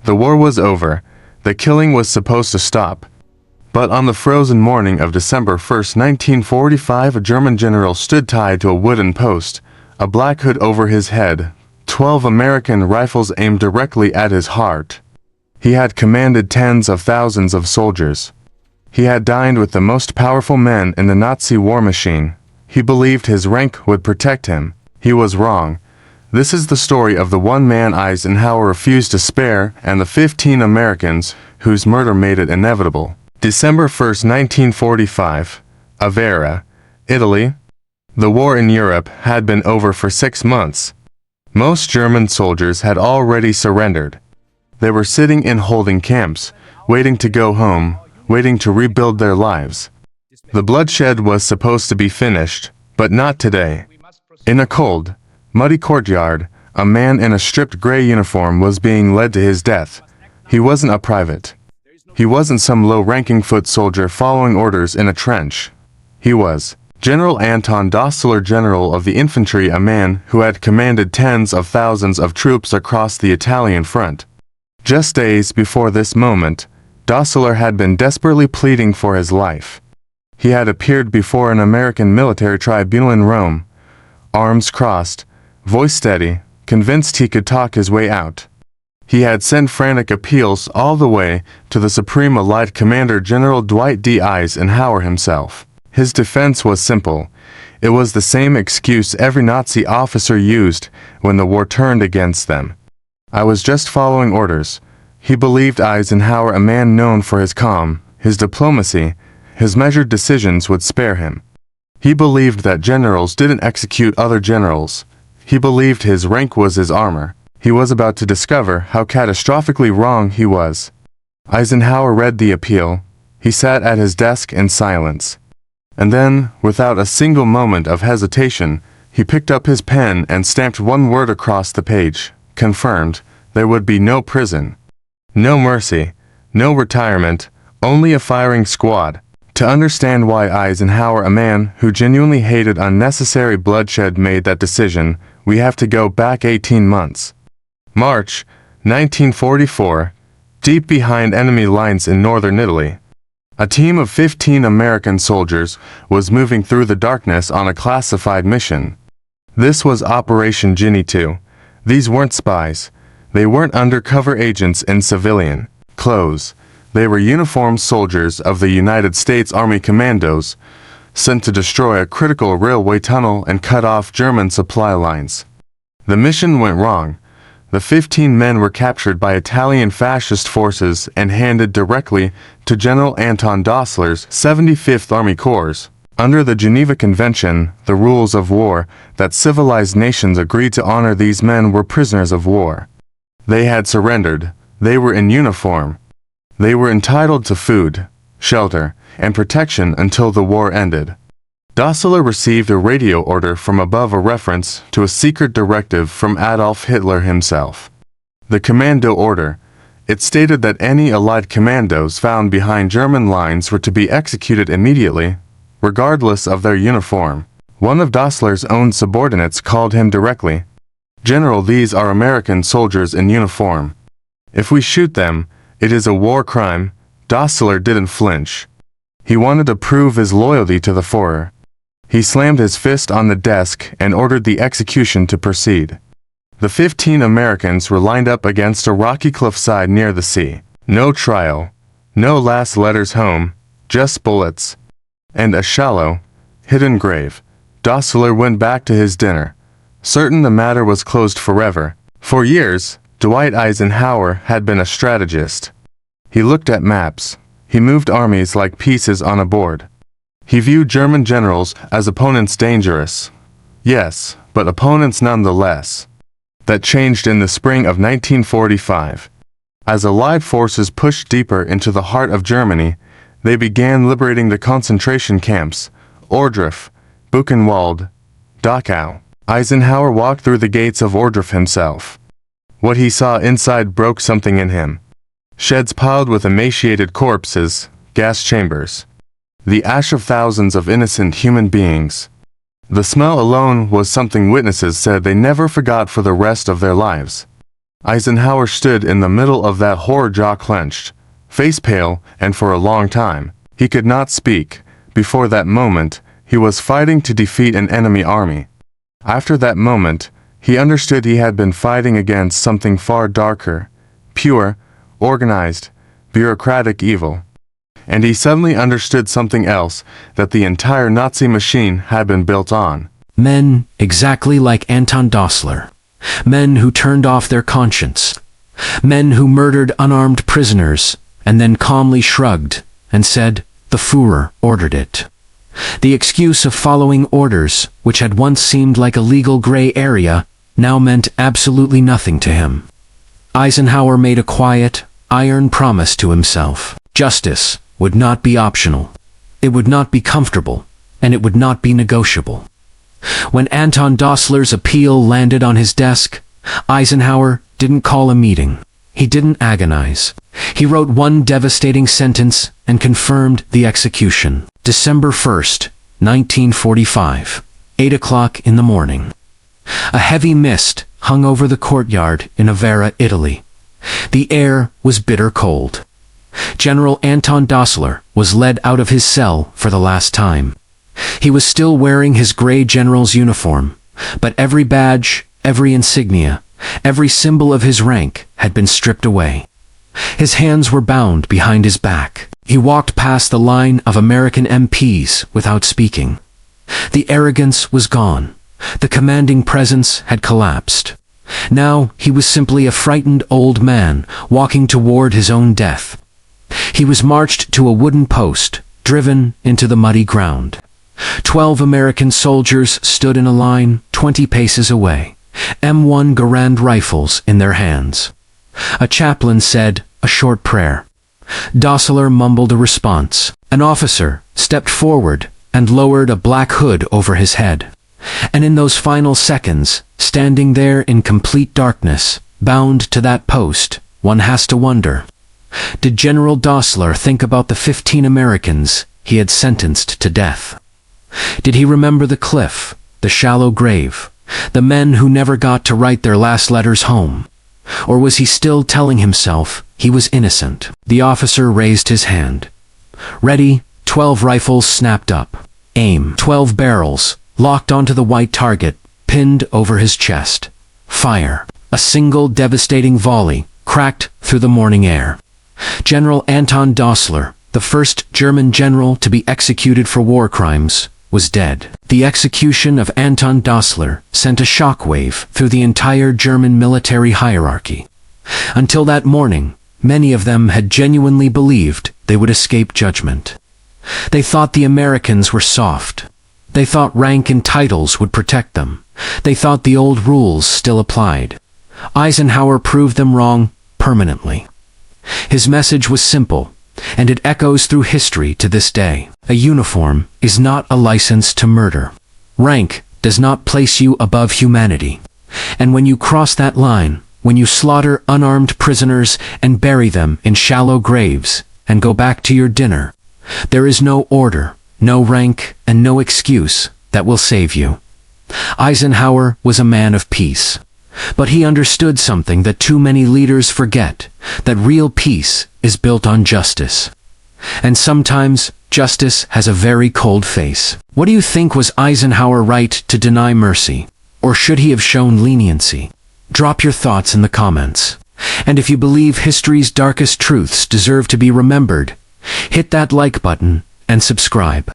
The war was over. The killing was supposed to stop. But on the frozen morning of December 1st, 1945, a German general stood tied to a wooden post, a black hood over his head, 12 American rifles aimed directly at his heart. He had commanded tens of thousands of soldiers. He had dined with the most powerful men in the Nazi war machine. He believed his rank would protect him. He was wrong. This is the story of the one man Eisenhower refused to spare and the 15 Americans whose murder made it inevitable. December 1st, 1945, Avera, Italy. The war in Europe had been over for 6 months. Most German soldiers had already surrendered. They were sitting in holding camps, waiting to go home, waiting to rebuild their lives. The bloodshed was supposed to be finished, but not today. In a cold, muddy courtyard, a man in a stripped gray uniform was being led to his death. He wasn't a private. He wasn't some low-ranking foot soldier following orders in a trench. He was General Anton Dossler, general of the infantry, a man who had commanded tens of thousands of troops across the Italian front. Just days before this moment, Dossler had been desperately pleading for his life. He had appeared before an American military tribunal in Rome, arms crossed, voice steady, convinced he could talk his way out. He had sent frantic appeals all the way to the Supreme Allied Commander General Dwight D. Eisenhower himself. His defense was simple. It was the same excuse every Nazi officer used when the war turned against them. I was just following orders. He believed Eisenhower, a man known for his calm, his diplomacy, his measured decisions, would spare him. He believed that generals didn't execute other generals. He believed his rank was his armor. He was about to discover how catastrophically wrong he was. Eisenhower read the appeal. He sat at his desk in silence. And then, without a single moment of hesitation, he picked up his pen and stamped one word across the page. Confirmed. There would be no prison. No mercy. No retirement. Only a firing squad. To understand why Eisenhower, a man who genuinely hated unnecessary bloodshed, made that decision, we have to go back 18 months. March 1944, deep behind enemy lines in northern Italy. A team of 15 American soldiers was moving through the darkness on a classified mission. This was Operation Ginny 2. These weren't spies. They weren't undercover agents in civilian clothes. They were uniformed soldiers of the United States Army Commandos, sent to destroy a critical railway tunnel and cut off German supply lines. The mission went wrong. The 15 men were captured by Italian fascist forces and handed directly to General Anton Dossler's 75th Army Corps. Under the Geneva Convention, the rules of war that civilized nations agreed to honor, these men were prisoners of war. They had surrendered. They were in uniform. They were entitled to food, shelter, and protection until the war ended. Dossler received a radio order from above, a reference to a secret directive from Adolf Hitler himself. The commando order. It stated that any Allied commandos found behind German lines were to be executed immediately, regardless of their uniform. One of Dossler's own subordinates called him directly. "General, these are American soldiers in uniform. If we shoot them, it is a war crime." Dossler didn't flinch. He wanted to prove his loyalty to the Führer. He slammed his fist on the desk and ordered the execution to proceed. The 15 Americans were lined up against a rocky cliffside near the sea. No trial, no last letters home, just bullets, and a shallow, hidden grave. Dossler went back to his dinner, certain the matter was closed forever. For years, Dwight Eisenhower had been a strategist. He looked at maps. He moved armies like pieces on a board. He viewed German generals as opponents, dangerous. Yes, but opponents nonetheless. That changed in the spring of 1945. As Allied forces pushed deeper into the heart of Germany, they began liberating the concentration camps, Ohrdruf, Buchenwald, Dachau. Eisenhower walked through the gates of Ohrdruf himself. What he saw inside broke something in him. Sheds piled with emaciated corpses, gas chambers. The ash of thousands of innocent human beings. The smell alone was something witnesses said they never forgot for the rest of their lives. Eisenhower stood in the middle of that horror, jaw clenched, face pale, and for a long time, he could not speak. Before that moment, he was fighting to defeat an enemy army. After that moment, he understood he had been fighting against something far darker, pure, organized, bureaucratic evil. And he suddenly understood something else that the entire Nazi machine had been built on. Men exactly like Anton Dossler. Men who turned off their conscience. Men who murdered unarmed prisoners and then calmly shrugged and said, "The Führer ordered it." The excuse of following orders, which had once seemed like a legal gray area, now meant absolutely nothing to him. Eisenhower made a quiet, iron promise to himself. Justice would not be optional. It would not be comfortable, and it would not be negotiable. When Anton Dossler's appeal landed on his desk, Eisenhower didn't call a meeting. He didn't agonize. He wrote one devastating sentence and confirmed the execution. December 1st, 1945, 8 o'clock in the morning. A heavy mist hung over the courtyard in Novara, Italy. The air was bitter cold. General Anton Dossler was led out of his cell for the last time. He was still wearing his gray general's uniform, but every badge, every insignia, every symbol of his rank had been stripped away. His hands were bound behind his back. He walked past the line of American MPs without speaking. The arrogance was gone. The commanding presence had collapsed. Now he was simply a frightened old man walking toward his own death. He was marched to a wooden post, driven into the muddy ground. 12 American soldiers stood in a line 20 paces away, M1 Garand rifles in their hands. A chaplain said a short prayer. Dossler mumbled a response. An officer stepped forward and lowered a black hood over his head. And in those final seconds, standing there in complete darkness, bound to that post, one has to wonder, did General Dossler think about the 15 Americans he had sentenced to death? Did he remember the cliff, the shallow grave, the men who never got to write their last letters home? Or was he still telling himself he was innocent? The officer raised his hand. Ready, 12 rifles snapped up. Aim, 12 barrels, locked onto the white target, pinned over his chest. Fire. A single devastating volley cracked through the morning air. General Anton Dossler, the first German general to be executed for war crimes, was dead. The execution of Anton Dossler sent a shockwave through the entire German military hierarchy. Until that morning, many of them had genuinely believed they would escape judgment. They thought the Americans were soft. They thought rank and titles would protect them. They thought the old rules still applied. Eisenhower proved them wrong permanently. His message was simple, and it echoes through history to this day. A uniform is not a license to murder. Rank does not place you above humanity. And when you cross that line, when you slaughter unarmed prisoners and bury them in shallow graves and go back to your dinner, there is no order, no rank, and no excuse that will save you. Eisenhower was a man of peace. But he understood something that too many leaders forget, that real peace is built on justice. And sometimes, justice has a very cold face. What do you think, was Eisenhower right to deny mercy? Or should he have shown leniency? Drop your thoughts in the comments. And if you believe history's darkest truths deserve to be remembered, hit that like button and subscribe.